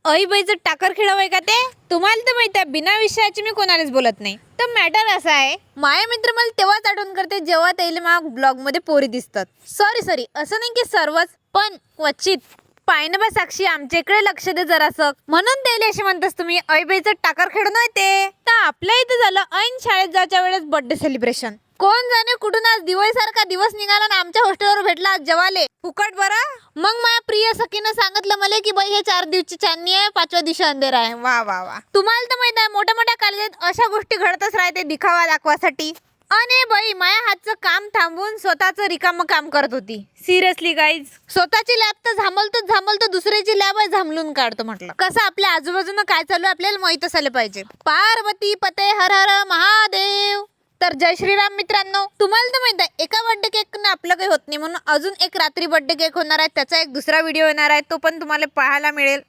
बाईचं टाकर खेळावंय का ते? तुम्हाला तर माहिती आहे बिना विषयाची मी कोणालाच बोलत नाही. तर मॅटर असा आहे, माया मित्र मला तेव्हाच आठवण करते जेव्हा त्याला माझ्या ब्लॉग मध्ये पोरी दिसतात. सॉरी असं नाही की सर्वच, पण क्वचित. पाहिन बा साक्षी, आमच्या इकडे लक्ष दे जरासं. म्हणून त्याला असे म्हणतास तुम्ही बाईचं टाकर खेळणं आहे ते. तर आपल्या इथं झालं ऐन शाळेत जायच्या वेळेस बर्थडे सेलिब्रेशन. कोण जाणे कुठून आज दिवाळीसारखा दिवस निघाला ना आमच्या हॉस्टेलवर भेटला आज जेवाले फुकट बरा. मग माझ्या प्रिय सखीनं सांगितलं मला की बाई हे 4 दिवशी चांदणी आहे, 5व्या दिवशी अंधेर आहे. वा वा वा. तुम्हाला तर माहित आहे मोठ्या मोठ्या कॉलेजात अशा गोष्टी घडतच राहते दिखावा दाखवासाठी. अरे बाई माया हातचं काम थांबवून स्वतःचं रिकामं काम करत होती. सिरियसली गाईज, स्वतःची लॅब तर झामलतो दुसऱ्याची लॅब झामलून काढतो म्हटलं. कसं आपल्या आजूबाजूनं काय चालू आपल्याला माहित असायला पाहिजे. पार्वती पते हर हर महादेव. तर जय श्रीराम मित्रांनो, तुम्हाला तर माहित आहे एका बर्थडे केक न आपलं काही होत नाही, म्हणून अजून एक रात्री बर्थडे केक होणार आहे. त्याचा एक दुसरा व्हिडिओ येणार आहे, तो पण तुम्हाला पाहायला मिळेल.